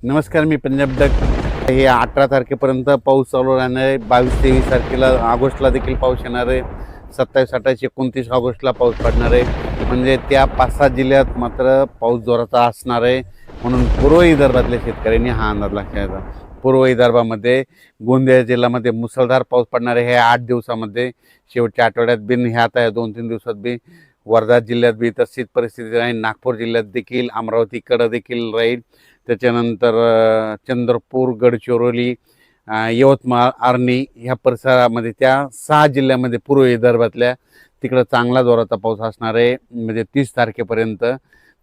नमस्कार, मी पंजाब डक. हे 18 तारखेपर्यंत पाऊस चालू राहणार आहे. 22-23 तारखेला ऑगस्टला देखील पाऊस येणार आहे. 27, 28, 29 ऑगस्टला पाऊस पडणार आहे. म्हणजे त्या 5-6 जिल्ह्यात मात्र पाऊस जोराचा असणार आहे. म्हणून पूर्व विदर्भातल्या शेतकऱ्यांनी हा अंदाज लक्षात घ्यायचा. पूर्व विदर्भामध्ये गोंदिया जिल्ह्यामध्ये मुसळधार पाऊस पडणार आहे. हे 8 दिवसामध्ये, शेवटच्या आठवड्यात बी, हे आता या 2-3 दिवसात बी वर्धा जिल्ह्यात बी तशीच परिस्थिती राहील. नागपूर जिल्ह्यात देखील, अमरावतीकडं देखील राहील. त्याच्यानंतर चंद्रपूर, गडचिरोली, यवतमाळ, आर्णी ह्या परिसरामध्ये, त्या 6 जिल्ह्यामध्ये पूर्व विदर्भातल्या तिकडं चांगला जोराचा पाऊस असणार आहे. म्हणजे 30 तारखेपर्यंत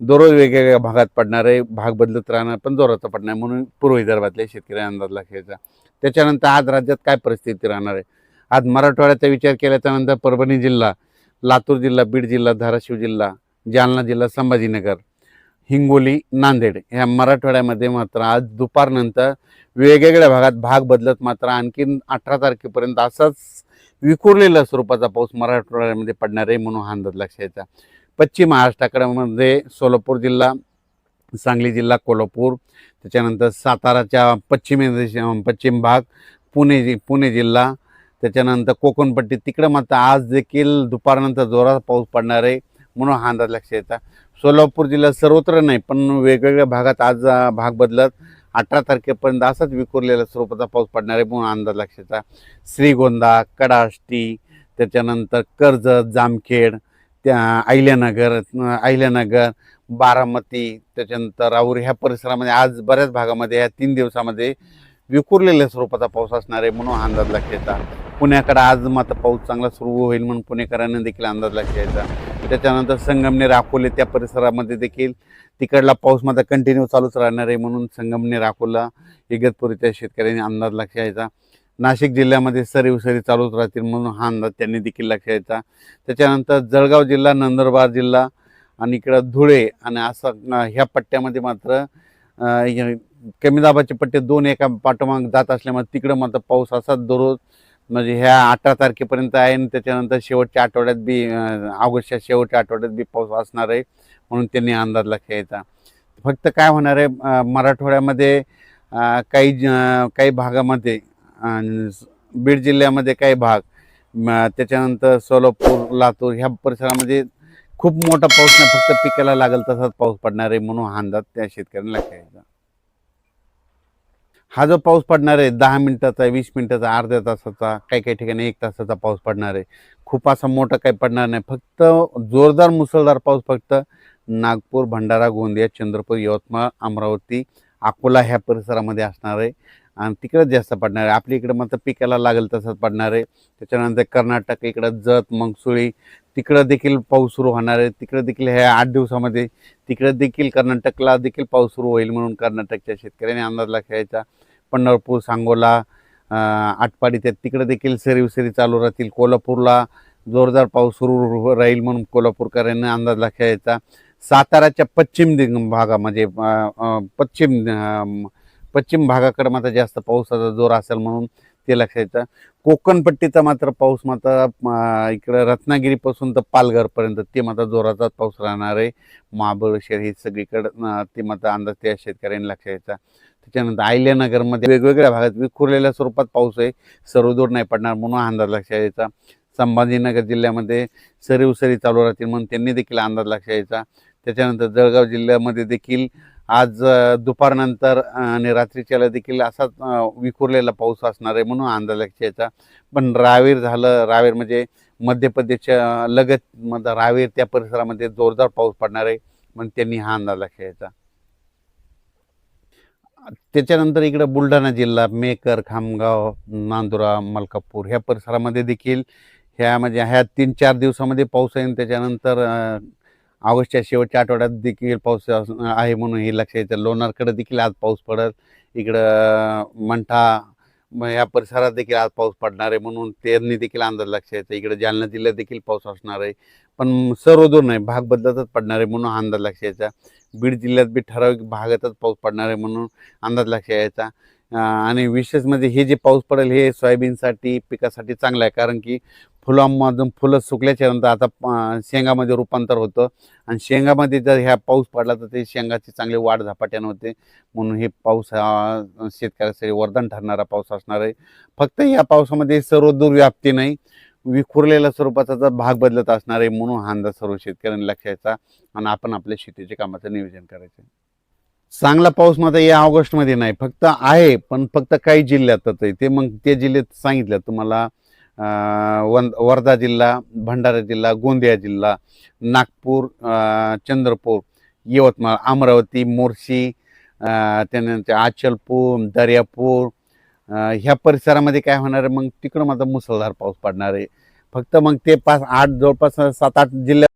दररोज वेगवेगळ्या भागात पडणार आहे. भाग बदलत राहणार, पण जोराचा पडणार, म्हणून पूर्व विदर्भातल्या शेतकऱ्यांना अंदाज लक्षायचा. त्याच्यानंतर आज राज्यात काय परिस्थिती राहणार आहे. आज मराठवाड्याचा विचार केल्याच्यानंतर परभणी जिल्हा, लातूर जिल्हा, बीड जिल्हा, धाराशिव जिल्हा, जालना जिल्हा, संभाजीनगर, हिंगोली, नांदेड ह्या मराठवाड्यामध्ये मात्र आज दुपारनंतर वेगवेगळ्या भागात भाग बदलत मात्र आणखीन 18 तारखेपर्यंत असाच विखुरलेल्या स्वरूपाचा पाऊस मराठवाड्यामध्ये पडणार आहे, म्हणून हा अंदाज लक्षायचा. पश्चिम महाराष्ट्राकडे सोलापूर जिल्हा, सांगली जिल्हा, कोल्हापूर, त्याच्यानंतर साताराच्या पश्चिम भाग, पुणे जिल्हा, त्याच्यानंतर कोकणपट्टी, तिकडं मात्र आज देखील दुपारनंतर जोरात पाऊस पडणार आहे, म्हणून हा अंदाज लक्षायचा. सोलापूर जिल्ह्यात सर्वत्र नाही, पण वेगवेगळ्या भागात आज भाग बदलत 18 तारखेपर्यंत असाच विखुरलेल्या स्वरूपाचा पाऊस पडणार आहे, म्हणून अंदाज लक्षायचा. श्रीगोंदा, कडाष्टी, त्याच्यानंतर कर्जत, जामखेड, त्या अहिल्यानगर, बारामती, त्याच्यानंतर राऊर ह्या परिसरामध्ये आज बऱ्याच भागामध्ये या 3 दिवसामध्ये विखुरलेल्या स्वरूपाचा पाऊस असणार आहे, म्हणून हा अंदाज लक्षायचा. पुण्याकडे आज मात्र पाऊस चांगला सुरू होईल, म्हणून पुणेकरांना देखील अंदाज लक्षायचा. त्याच्यानंतर संगमनेर, अकोले त्या परिसरामध्ये देखील तिकडला पाऊस मात्र कंटिन्यू चालूच राहणार आहे, म्हणून संगमनेर, अकोला, इगतपुरीच्या शेतकऱ्यांनी अंदाज लक्षायचा. नाशिक जिल्ह्यामध्ये सरी चालूच राहतील, म्हणून हा अंदाज त्यांनी देखील लक्षायचा. त्याच्यानंतर जळगाव जिल्हा, नंदुरबार जिल्हा आणि इकडं धुळे आणि असं ह्या पट्ट्यामध्ये मात्र कमी दाबाचे पट्टे 2 एका पाठोमाग जात असल्यामुळे तिकडं मात्र पाऊस असाच दररोज, म्हणजे ह्या 18 तारखेपर्यंत आहे. आणि त्याच्यानंतर शेवटच्या आठवड्यात बी, ऑगस्टच्या शेवटच्या आठवड्यात बी पाऊस असणार आहे, म्हणून त्यांनी अंदाज लक्षायचा. फक्त काय होणार आहे, मराठवाड्यामध्ये काही भागामध्ये, बीड जिल्ह्यामध्ये काही भाग, त्याच्यानंतर सोलापूर, लातूर ह्या परिसरामध्ये खूप मोठा पाऊस नाही, फक्त पिकाला लागेल तसाच पाऊस पडणार आहे, म्हणून हा अंदाज त्या शेतकऱ्यांना लक्षायचा. हा जो पाऊस पडणार आहे 10 मिनिटाचा, 20 मिनिटाचा, अर्ध्या तासाचा, काही ठिकाणी 1 तासाचा पाऊस पडणार आहे. खूप असा मोठा काही पडणार नाही, फक्त जोरदार मुसळधार पाऊस फक्त नागपूर, भंडारा, गोंदिया, चंद्रपूर, यवतमाळ, अमरावती, अकोला ह्या परिसरामध्ये असणार आहे आणि तिकडंच जास्त पडणार आहे. आपल्या इकडं मात्र पिकाला लागेल तसंच पडणार आहे. त्याच्यानंतर कर्नाटक, इकडं जत, मंगसुळी तिकडं देखील पाऊस सुरू होणार आहे. तिकडं देखील ह्या 8 दिवसामध्ये तिकडं देखील कर्नाटकला देखील पाऊस सुरू होईल, म्हणून कर्नाटकच्या शेतकऱ्यांनी अंदाज लक्षायचा. पंढरपूर, सांगोला, आटपाडी तिकडे देखील सरी चालू राहतील. कोल्हापूरला जोरदार पाऊस सुरू राहील, म्हणून कोल्हापूरकरांनी अंदाज लक्षायचा. साताराच्या पश्चिम भागामध्ये, पश्चिम भागाकडे मात्र जास्त पावसाचा जोर असेल, म्हणून ते लक्षायचं. कोकणपट्टीचा मात्र पाऊस मात्र इकडं रत्नागिरीपासून तर पालघरपर्यंत ते मात्र जोराचाच पाऊस राहणार आहे. महाबळेश्वर हे सगळीकडं ते मात्र अंदाज त्या शेतकऱ्यांनी लक्षायचा. त्याच्यानंतर अहिल्यानगरमध्ये वेगवेगळ्या भागात विखुरलेल्या स्वरूपात पाऊस आहे, सर्वदूर नाही पडणार, म्हणून अंदाज लक्षायचा. संभाजीनगर जिल्ह्यामध्ये सरी चालू राहतील, म्हणून त्यांनी देखील अंदाज लक्षायचा. त्याच्यानंतर जळगाव जिल्ह्यामध्ये देखील आज दुपारनंतर आणि रात्रीच्याला देखील असाच विखुरलेला पाऊस असणार आहे, म्हणून अंदाज लक्षायचा. पण रावेर म्हणजे मध्य प्रदेशच्या लगत मध्ये रावेर त्या परिसरामध्ये जोरदार पाऊस पडणार आहे, म्हणून त्यांनी हा अंदाज लक्षायचा. त्याच्यानंतर इकडं बुलढाणा जिल्हा, मेकर, खामगाव, नांदुरा, मलकापूर ह्या परिसरामध्ये देखील ह्या 3-4 दिवसामध्ये पाऊस आहे. त्याच्यानंतर ऑगस्टच्या शेवटच्या आठवड्यात देखील पाऊस आहे, म्हणून हे लक्षायचं. लोणारकडे देखील आज पाऊस पडेल. इकडं मंठा या परिसरात देखील आज पाऊस पडणार आहे, म्हणून त्यांनी देखील अंदाज लक्षायचा. इकडे जालना जिल्ह्यात देखील पाऊस असणार आहे, पण सर्वदूर नाही, भाग बदलतच पडणार आहे, म्हणून अंदाज लक्षायचा. बीड जिल्ह्यात बी ठराविक भागातच पाऊस पडणार आहे, म्हणून अंदाज लक्षायचा. आणि विशेष म्हणजे हे जे पाऊस पडेल हे सोयाबीनसाठी पिकासाठी चांगलं आहे, कारण की फुलांमधून फुलं सुकल्याच्या नंतर आता शेंगामध्ये रूपांतर होतं आणि शेंगामध्ये जर ह्या पाऊस पडला तर ते शेंगाची चांगली वाढ झपाट्यानं होते. म्हणून हे पाऊस हा शेतकऱ्यासाठी वरदान ठरणारा पाऊस असणार आहे. फक्त या पावसामध्ये सर्वदूर व्याप्ती नाही, विखुरलेल्या स्वरूपाचा जर भाग बदलत असणार आहे. म्हणून हा अंदाज सर्व शेतकऱ्यांनी लक्षाचा आणि आपण आपल्या शेतीच्या कामाचं नियोजन करायचं. चांगला पाऊस मात्र या ऑगस्टमध्ये नाही, फक्त आहे पण फक्त काही जिल्ह्यातच आहे. ते मग ते जिल्ह्यात सांगितलं तुम्हाला, वर्धा जिल्हा, भंडारा जिल्हा, गोंदिया जिल्हा, नागपूर, चंद्रपूर, यवतमाळ, अमरावती, मोर्शी, त्यानंतर अचलपूर, दर्यापूर, ह्या परिसरामध्ये काय होणार आहे, मग तिकडं मात्र मुसळधार पाऊस पडणार आहे. फक्त मग ते 8 जवळपास 7-8 जिल्ह्यात